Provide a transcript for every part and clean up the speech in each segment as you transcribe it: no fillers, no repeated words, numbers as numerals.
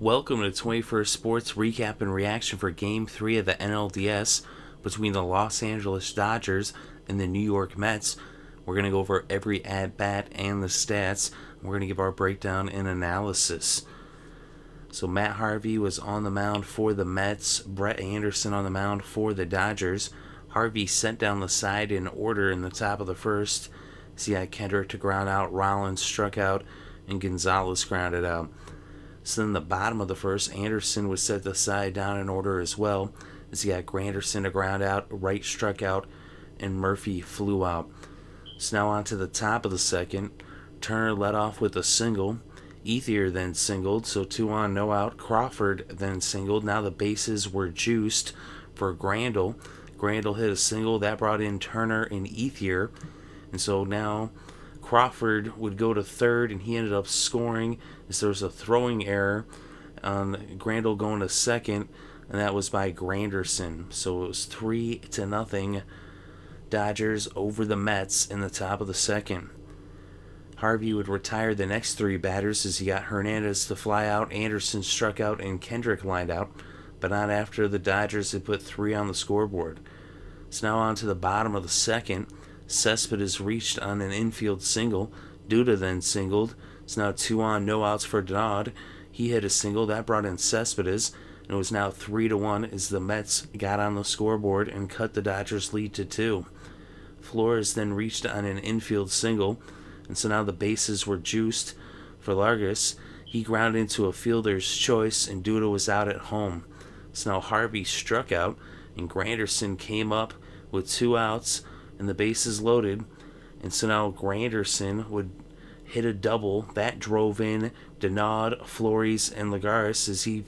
Welcome to 21st Sports Recap and Reaction for Game 3 of the NLDS between the Los Angeles Dodgers and the New York Mets. We're going to go over every at-bat and the stats. We're going to give our breakdown and analysis. So Matt Harvey was on the mound for the Mets. Brett Anderson on the mound for the Dodgers. Harvey sent down the side in order in the top of the first. So he had Kendrick to ground out, Rollins struck out, and Gonzalez grounded out. So then the bottom of the first, Anderson was set the side down in order as well, as he had Granderson to ground out, Wright struck out, and Murphy flew out. So now on to the top of the second, Turner led off with a single, Ethier then singled, so 2 on, no out. Crawford then singled. Now the bases were juiced for Grandal. Grandal hit a single, that brought in Turner and Ethier, and so now Crawford would go to third, and he ended up scoring as there was a throwing error on Grandal going to second, and that was by Granderson. So it was 3-0 Dodgers over the Mets in the top of the second. Harvey would retire the next 3 batters as he got Hernandez to fly out, Anderson struck out, and Kendrick lined out, but not after the Dodgers had put 3 on the scoreboard. So now on to the bottom of the second. Cespedes reached on an infield single. Duda then singled. It's now 2 on, no outs for Denard. He hit a single. That brought in Cespedes. And it was now 3-1 as the Mets got on the scoreboard and cut the Dodgers' lead to 2. Flores then reached on an infield single. And so now the bases were juiced for Largus. He grounded into a fielder's choice, and Duda was out at home. So now Harvey struck out, and Granderson came up with 2 outs and the bases loaded. And so now Granderson would hit a double. That drove in Denard, Flores, and Lagares as he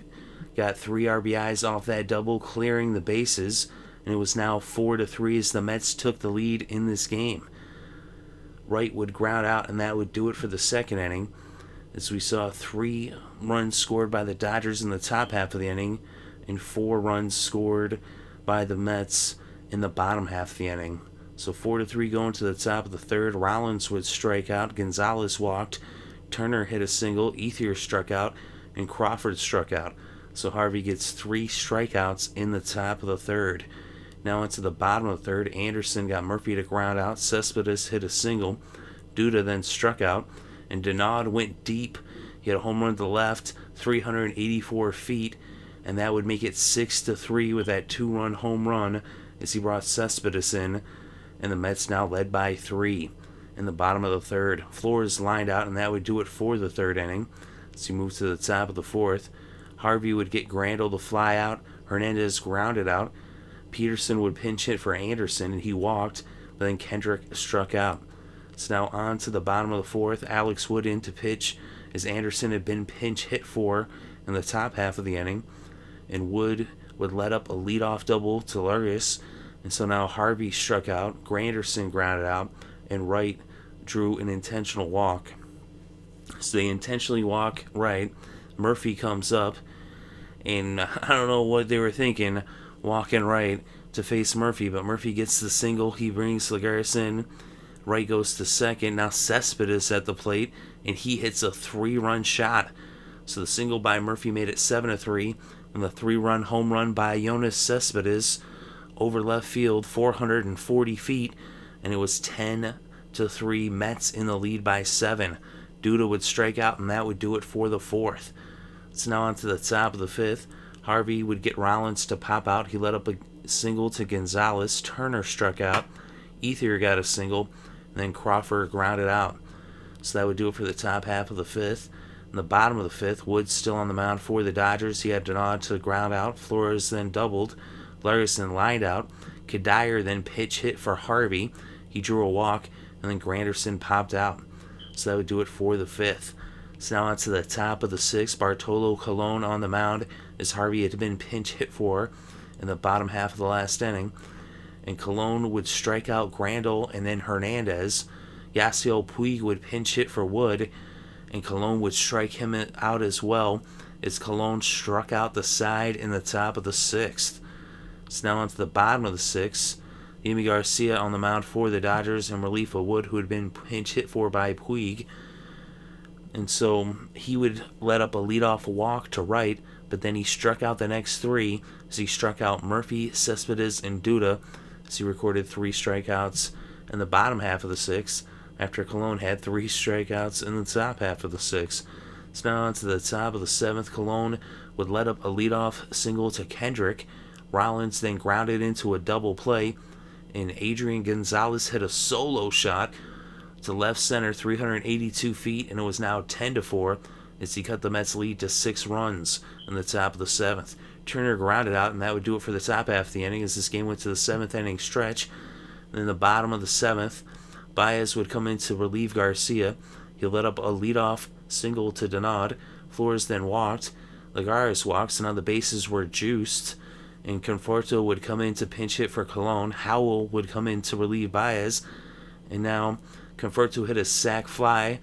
got 3 RBIs off that double, clearing the bases. And it was now 4-3 as the Mets took the lead in this game. Wright would ground out, and that would do it for the second inning, as we saw 3 runs scored by the Dodgers in the top half of the inning and 4 runs scored by the Mets in the bottom half of the inning. So 4-3 going to the top of the third. Rollins would strike out, Gonzalez walked, Turner hit a single, Ethier struck out, and Crawford struck out. So Harvey gets 3 strikeouts in the top of the third. Now into the bottom of the third, Anderson got Murphy to ground out, Cespedes hit a single, Duda then struck out, and Denard went deep. He had a home run to the left, 384 feet, and that would make it 6-3 with that 2-run home run as he brought Cespedes in, and the Mets now led by 3 in the bottom of the third. Flores lined out, and that would do it for the third inning. As he moved to the top of the fourth, Harvey would get Grandal to fly out, Hernandez grounded out, Peterson would pinch hit for Anderson, and he walked, but then Kendrick struck out. So now on to the bottom of the fourth, Alex Wood in to pitch, as Anderson had been pinch hit for in the top half of the inning, and Wood would let up a leadoff double to Largus. And so now Harvey struck out, Granderson grounded out, and Wright drew an intentional walk. So they intentionally walk Wright. Murphy comes up, and I don't know what they were thinking, walking Wright to face Murphy, but Murphy gets the single. He brings Lagares in. Wright goes to second. Now Cespedes at the plate, and he hits a 3-run shot. So the single by Murphy made it 7-3, and the 3-run home run by Yoenis Cespedes over left field, 440 feet, and it was 10-3, Mets in the lead by 7. Duda would strike out, and that would do it for the fourth. So now on to the top of the fifth. Harvey would get Rollins to pop out. He let up a single to Gonzalez. Turner struck out. Ethier got a single, and then Crawford grounded out. So that would do it for the top half of the fifth. In the bottom of the fifth, Woods still on the mound for the Dodgers. He had Denard to ground out. Flores then doubled. Larson lined out. Kadire then pitch hit for Harvey. He drew a walk, and then Granderson popped out. So that would do it for the fifth. So now on to the top of the sixth. Bartolo Colon on the mound, as Harvey had been pinch hit for in the bottom half of the last inning. And Colon would strike out Grandal and then Hernandez. Yasiel Puig would pinch hit for Wood, and Colon would strike him out as well, as Colon struck out the side in the top of the sixth. So now onto the bottom of the sixth. Yimi Garcia on the mound for the Dodgers in relief of Wood, who had been pinch hit for by Puig. And so he would let up a leadoff walk to right, but then he struck out the next three as he struck out Murphy, Cespedes, and Duda as he recorded 3 strikeouts in the bottom half of the 6th after Colon had 3 strikeouts in the top half of the 6th. So now on to the top of the 7th, Colon would let up a leadoff single to Kendrick. Rollins then grounded into a double play, and Adrian Gonzalez hit a solo shot to left center 382 feet, and it was now 10-4 as he cut the Mets lead to 6 runs in the top of the 7th. Turner grounded out, and that would do it for the top half of the inning as this game went to the 7th inning stretch. And in the bottom of the 7th, Baez would come in to relieve Garcia. He let up a leadoff single to Denard. Flores then walked. Lagares walks, and now the bases were juiced. And Conforto would come in to pinch hit for Colon. Howell would come in to relieve Baez. And now Conforto hit a sac fly.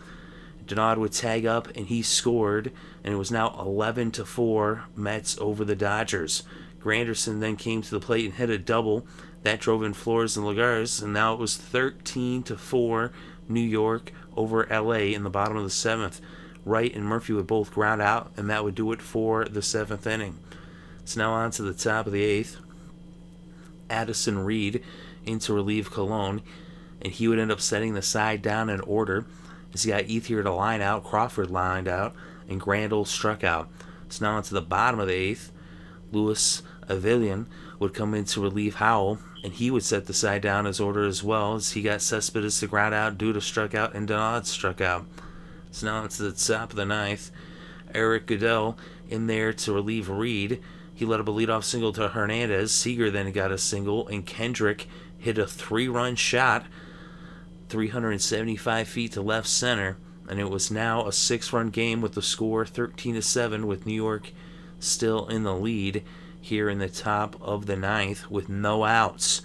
Denard would tag up, and he scored. And it was now 11-4 Mets over the Dodgers. Granderson then came to the plate and hit a double. That drove in Flores and Lagares. And now it was 13-4 New York over LA in the bottom of the 7th. Wright and Murphy would both ground out, and that would do it for the 7th inning. So now on to the top of the 8th. Addison Reed in to relieve Colon, and he would end up setting the side down in order as he got Ethier to line out, Crawford lined out, and Grandal struck out. So now on to the bottom of the 8th. Luis Avilian would come in to relieve Howell, and he would set the side down as order as well as he got Cespedes to ground out, Duda struck out, and Denard struck out. So now on to the top of the 9th. Eric Goodell in there to relieve Reed. He let up a leadoff single to Hernandez. Seager then got a single, and Kendrick hit a 3-run shot 375 feet to left center, and it was now a 6-run game with the score 13-7 with New York still in the lead here in the top of the 9th with no outs.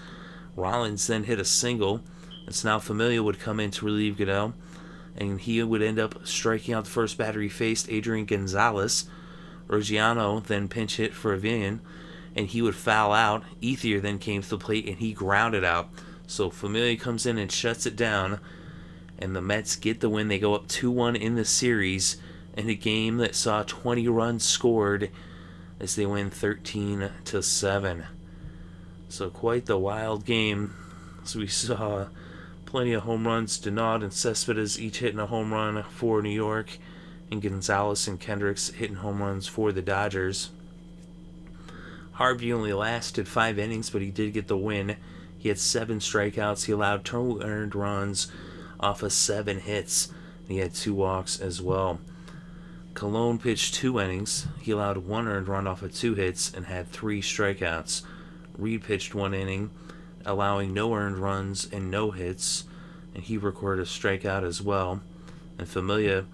Rollins then hit a single, and so now Familia would come in to relieve Goodell, and he would end up striking out the first batter he faced, Adrian Gonzalez. Ruggiano then pinch hit for Avilian, and he would foul out. Ethier then came to the plate, and he grounded out. So Familia comes in and shuts it down, and the Mets get the win. They go up 2-1 in the series in a game that saw 20 runs scored as they win 13-7. So quite the wild game. So we saw plenty of home runs. Denard and Cespedes each hitting a home run for New York, and Gonzalez and Kendricks hitting home runs for the Dodgers. Harvey only lasted 5 innings, but he did get the win. He had 7 strikeouts. He allowed 2 earned runs off of 7 hits. And he had 2 walks as well. Colon pitched 2 innings. He allowed 1 earned run off of 2 hits and had 3 strikeouts. Reed pitched 1 inning, allowing no earned runs and no hits, and he recorded a strikeout as well. And Familia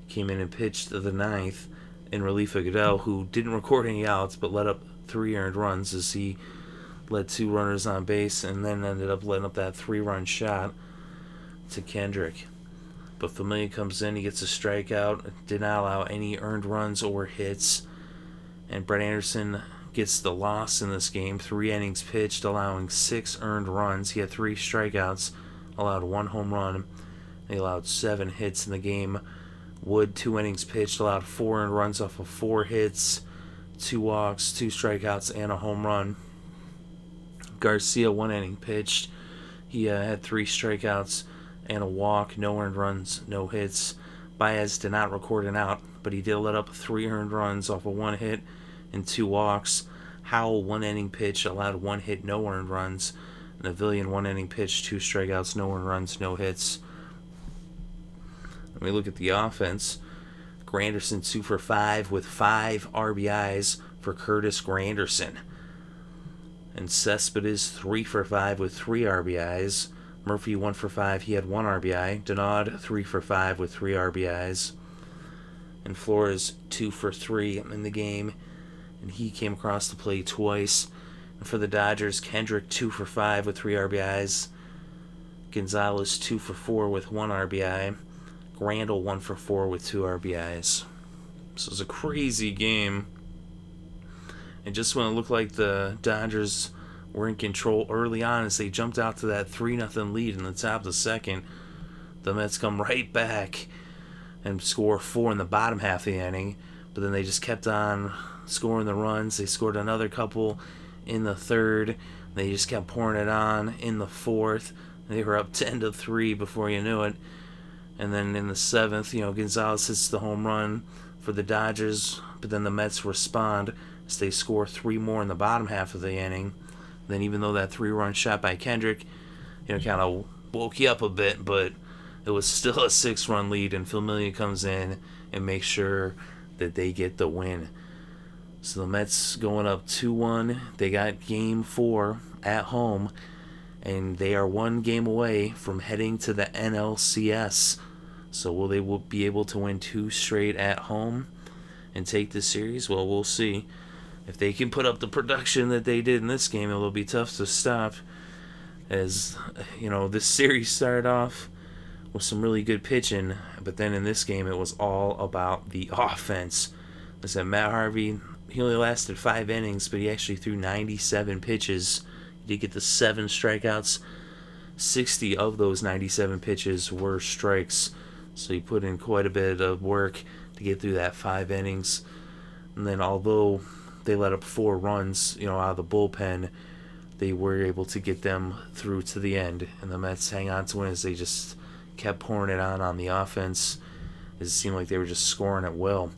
came in and pitched the 9th in relief of Goodell, who didn't record any outs but let up 3 earned runs as he led 2 runners on base and then ended up letting up that 3-run shot to Kendrick. But Familia comes in, he gets a strikeout, did not allow any earned runs or hits, and Brett Anderson gets the loss in this game. 3 innings pitched, allowing 6 earned runs. He had 3 strikeouts, allowed 1 home run, and he allowed 7 hits in the game. Wood, 2 innings pitched, allowed 4 earned runs off of 4 hits, 2 walks, 2 strikeouts, and a home run. Garcia, 1 inning pitched. He had 3 strikeouts and a walk, no earned runs, no hits. Baez did not record an out, but he did let up 3 earned runs off of 1 hit and 2 walks. Howell, 1 inning pitch, allowed 1 hit, no earned runs. And Avilian, 1 inning pitch, 2 strikeouts, no earned runs, no hits. When we look at the offense, Granderson 2 for 5 with 5 RBIs for Curtis Granderson. And Cespedes 3 for 5 with 3 RBIs. Murphy 1 for 5, he had 1 RBI. Denard 3 for 5 with 3 RBIs. And Flores 2 for 3 in the game, and he came across the plate twice. And for the Dodgers, Kendrick 2 for 5 with 3 RBIs. Gonzalez 2 for 4 with 1 RBI. Grandal 1 for 4 with 2 RBIs. So it was a crazy game. And just when it looked like the Dodgers were in control early on as they jumped out to that 3-0 lead in the top of the 2nd, the Mets come right back and score 4 in the bottom half of the inning. But then they just kept on scoring the runs. They scored another couple in the third. They just kept pouring it on in the fourth. They were up 10-3 before you knew it. And then in the seventh, Gonzalez hits the home run for the Dodgers. But then the Mets respond as they score 3 more in the bottom half of the inning. Then even though that 3-run shot by Kendrick, kind of woke you up a bit, but it was still a 6-run lead, and Familia comes in and makes sure that they get the win. So the Mets going up 2-1. They got Game 4 at home, and they are 1 game away from heading to the NLCS. So will they be able to win 2 straight at home and take the series? Well, we'll see. If they can put up the production that they did in this game, it'll be tough to stop. As, this series started off with some really good pitching, but then in this game it was all about the offense. Listen, Matt Harvey, he only lasted 5 innings, but he actually threw 97 pitches. He did get the 7 strikeouts. 60 of those 97 pitches were strikes. So he put in quite a bit of work to get through that 5 innings. And then although they let up 4 runs, out of the bullpen, they were able to get them through to the end. And the Mets hang on to win as they just kept pouring it on the offense. It seemed like they were just scoring at will.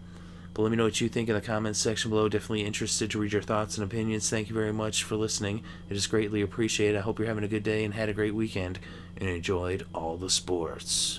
But let me know what you think in the comments section below. Definitely interested to read your thoughts and opinions. Thank you very much for listening. It is greatly appreciated. I hope you're having a good day and had a great weekend and enjoyed all the sports.